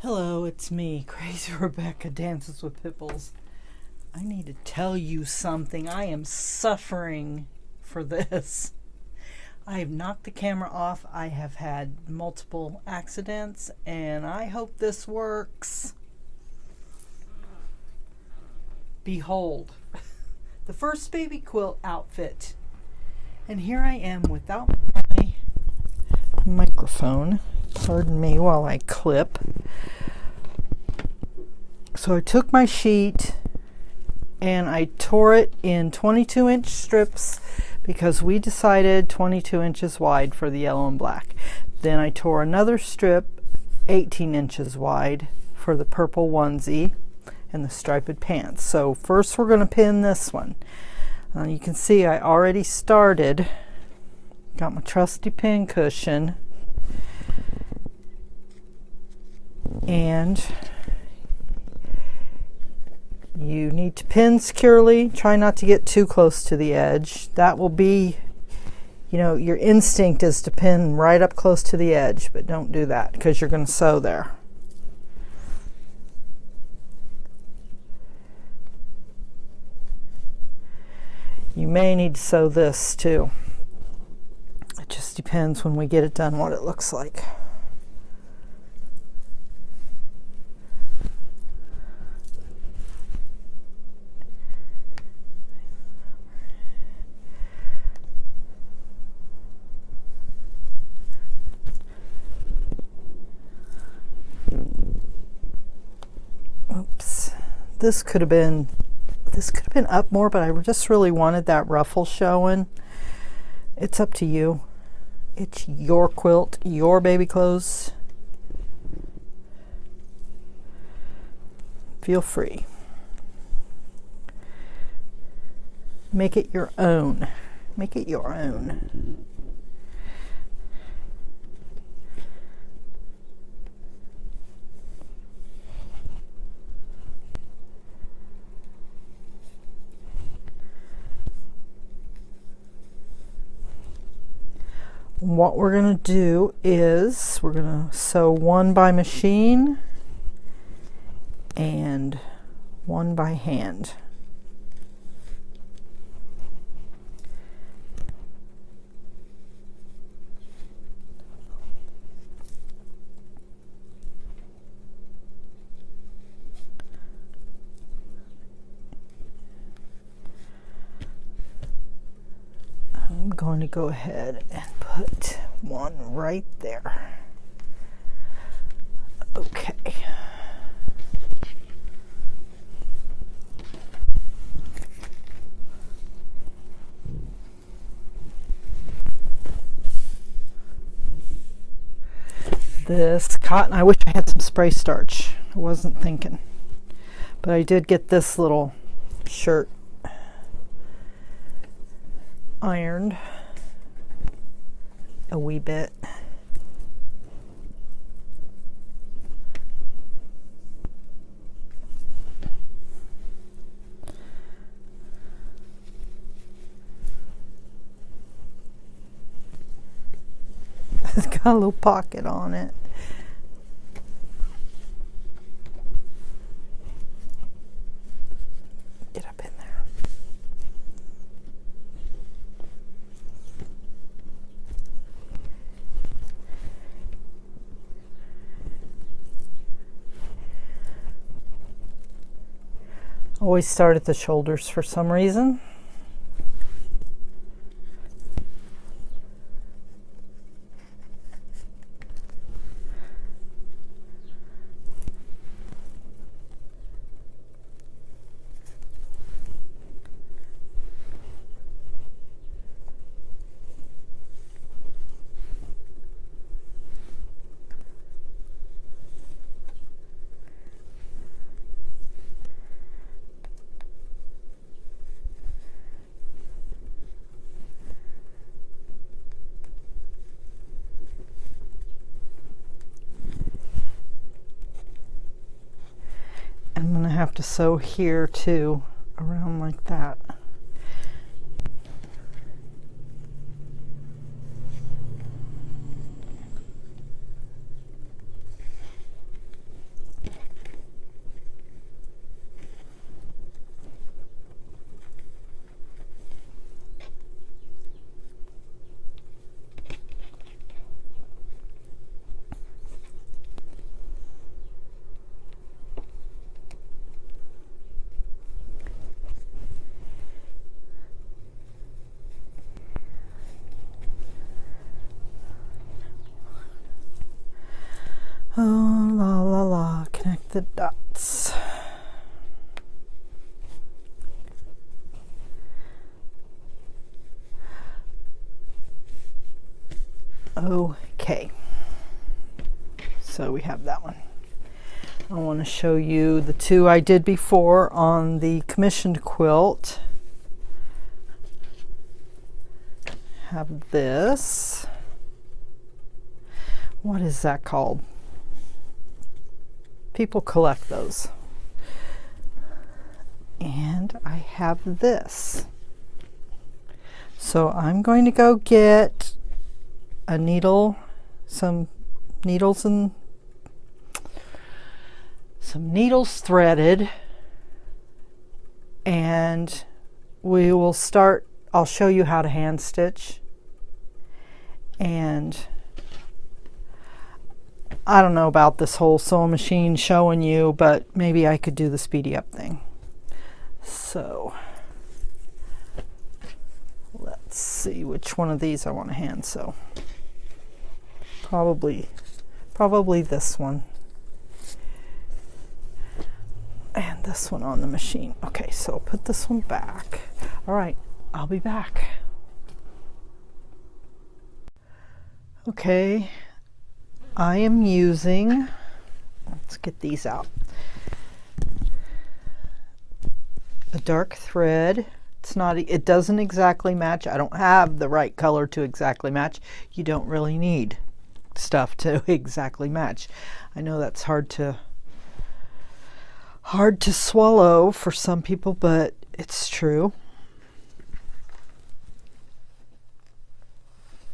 Hello, it's me, Crazy Rebecca, Dances with Pitbulls. I need to tell you something. I am suffering for this. I have knocked the camera off. I have had multiple accidents, and I hope this works. Behold, the first baby quilt outfit. And here I am without my microphone. Pardon me while I clip. So I took my sheet and I tore it in 22-inch strips because we decided 22 inches wide for the yellow and black. Then I tore another strip 18 inches wide for the purple onesie and the striped pants. So first we're going to pin this one. You can see I already started. Got my trusty pin cushion. And you need to pin securely. Try not to get too close to the edge. That will be, your instinct is to pin right up close to the edge, but don't do that because you're going to sew there. You may need to sew this too. It just depends when we get it done what it looks like. Oops. This could have been up more, but I just really wanted that ruffle showing. It's up to you. It's your quilt, your baby clothes. Feel free. Make it your own. Make it your own. What we're going to do is we're going to sew one by machine and one by hand. I'm going to go ahead and put one right there. Okay. This cotton, I wish I had some spray starch. I wasn't thinking. But I did get this little shirt ironed a wee bit. It's got a little pocket on it. Get up in there. Always start at the shoulders for some reason. I'm going to have to sew here too, around like that. Oh, la la la, connect the dots. Okay, so we have that one. I want to show you the two I did before on the commissioned quilt. Have this. What is that called? People collect those. And I have this. So I'm going to go get a needle, some needles and some needles threaded, and we will start. I'll show you how to hand stitch, and I don't know about this whole sewing machine showing you, but maybe I could do the speedy up thing. So let's see which one of these I want to hand sew. Probably this one. And this one on the machine. Okay, so I'll put this one back. All right, I'll be back. Okay, I am using, let's get these out. A dark thread. It doesn't exactly match. I don't have the right color to exactly match. You don't really need stuff to exactly match. I know that's hard to swallow for some people, but it's true.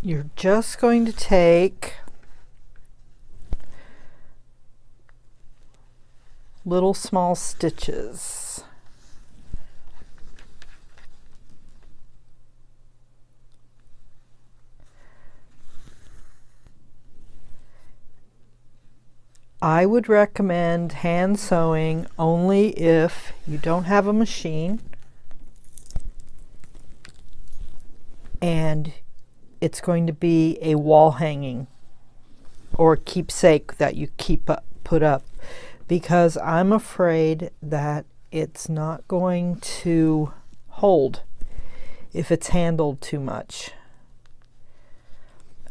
You're just going to take little small stitches. I would recommend hand sewing only if you don't have a machine and it's going to be a wall hanging or keepsake that you put up, because I'm afraid that it's not going to hold if it's handled too much.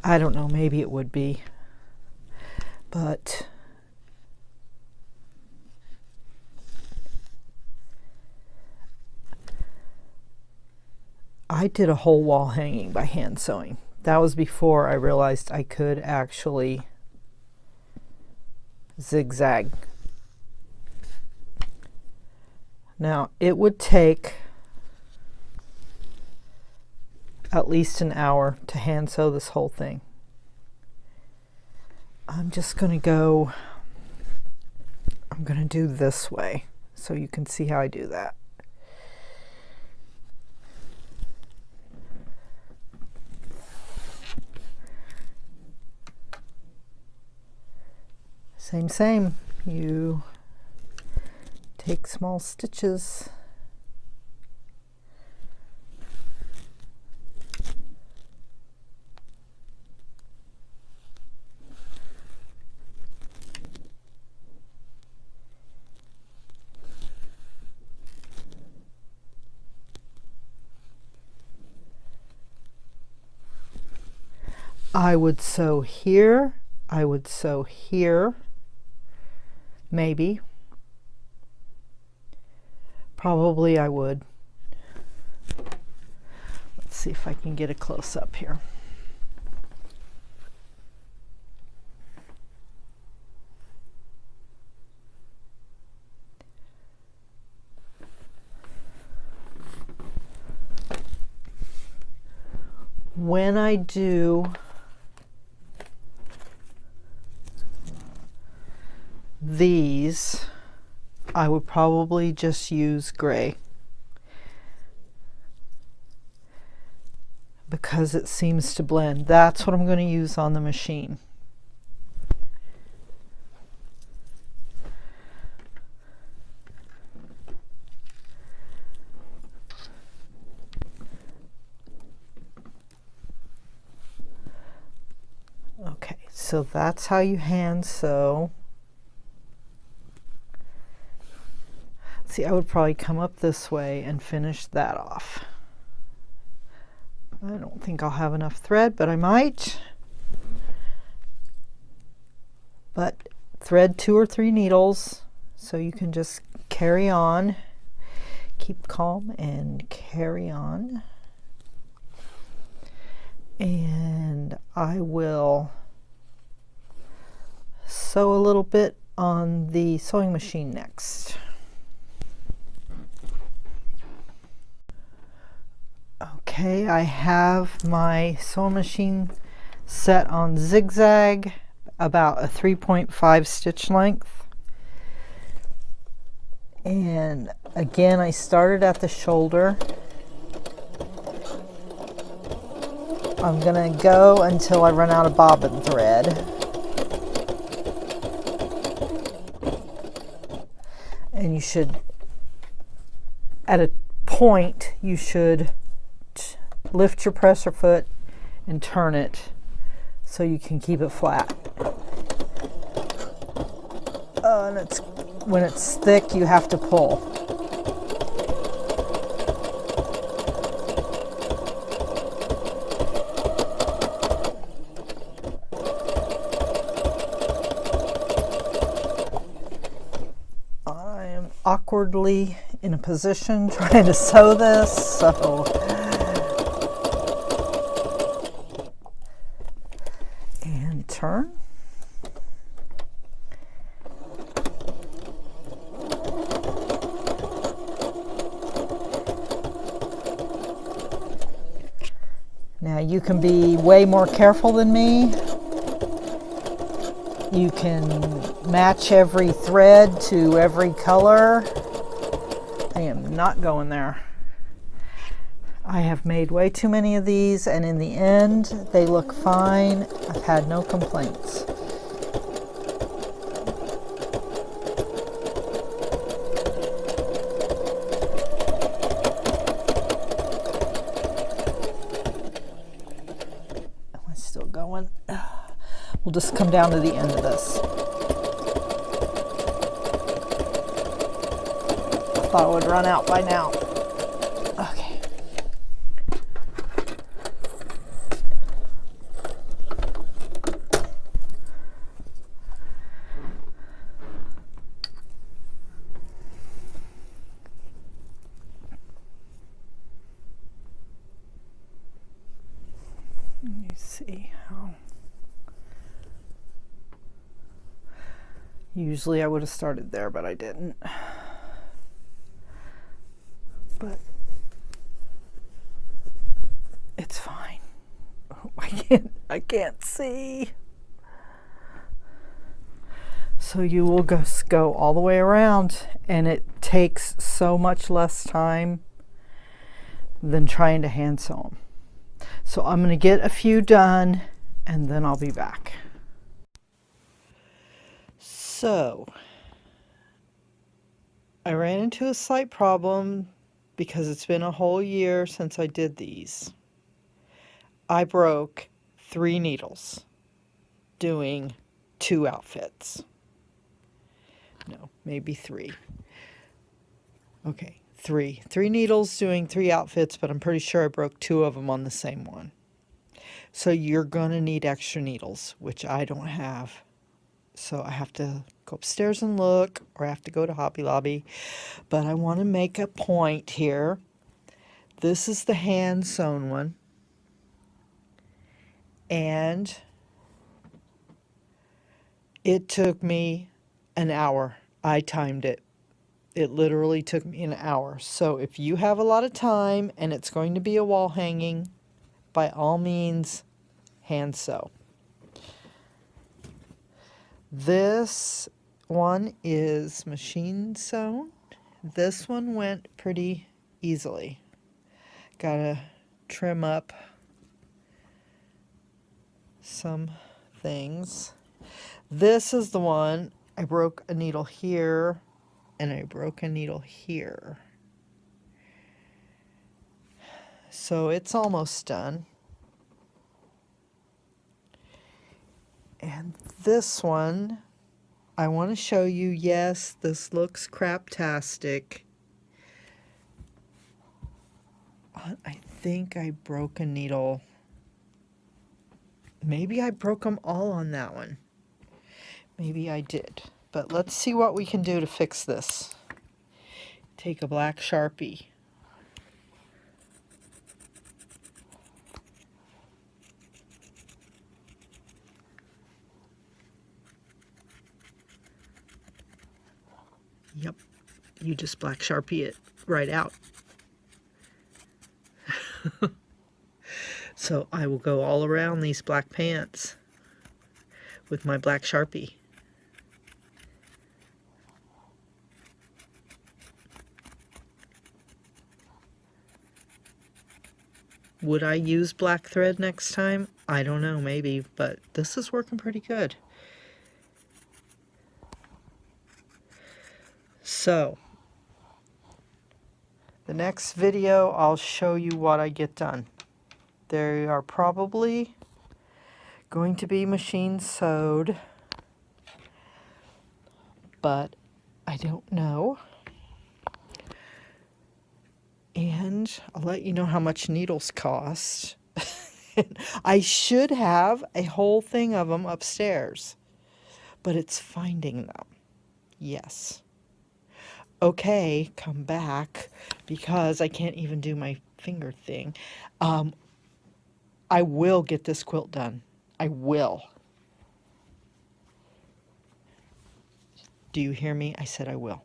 I don't know, maybe it would be, but I did a whole wall hanging by hand sewing. That was before I realized I could actually zigzag. Now, it would take at least an hour to hand sew this whole thing. I'm just going to go, I'm going to do this way so you can see how I do that. Same. You take small stitches. I would sew here. I would sew here. Maybe. Probably I would. Let's see if I can get a close up here. When I do these, I would probably just use gray because it seems to blend. That's what I'm going to use on the machine. Okay, so that's how you hand sew. See, I would probably come up this way and finish that off. I don't think I'll have enough thread, but I might. But thread 2 or 3 needles so you can just carry on. Keep calm and carry on. And I will sew a little bit on the sewing machine next. Okay, I have my sewing machine set on zigzag, about a 3.5 stitch length. And again, I started at the shoulder. I'm gonna go until I run out of bobbin thread. And you should, at a point, you should lift your presser foot and turn it so you can keep it flat. And when it's thick, you have to pull. I am awkwardly in a position trying to sew this, so turn. Now you can be way more careful than me. You can match every thread to every color. I am not going there. I have made way too many of these, and in the end, they look fine. I've had no complaints. Am I still going? We'll just come down to the end of this. I thought I would run out by now. Okay. Let me see how. Usually I would have started there, but I didn't. But it's fine. Oh, I can't see. So you will just go all the way around, and it takes so much less time than trying to hand sew them. So I'm going to get a few done, and then I'll be back. So I ran into a slight problem because it's been a whole year since I did these. I broke 3 needles doing 2 outfits. No, maybe 3. Okay, 3. 3 needles doing 3 outfits, but I'm pretty sure I broke 2 of them on the same one. So you're going to need extra needles, which I don't have. So I have to go upstairs and look, or I have to go to Hobby Lobby. But I want to make a point here. This is the hand sewn one. And it took me an hour. I timed it. It literally took me an hour. So if you have a lot of time and it's going to be a wall hanging, by all means, hand sew. This one is machine sewn. This one went pretty easily. Gotta trim up some things. This is the one I broke a needle here and I broke a needle here. So it's almost done. And this one, I want to show you, yes, this looks craptastic. I think I broke a needle. Maybe I broke them all on that one. Maybe I did. But let's see what we can do to fix this. Take a black Sharpie. Yep, you just black Sharpie it right out. So I will go all around these black pants with my black Sharpie. Would I use black thread next time? I don't know, maybe, but this is working pretty good. So, the next video I'll show you what I get done. They are probably going to be machine sewed, but I don't know. And I'll let you know how much needles cost. I should have a whole thing of them upstairs, but it's finding them. Yes. Okay, come back, because I can't even do my finger thing. I will get this quilt done. I will. Do you hear me? I said I will.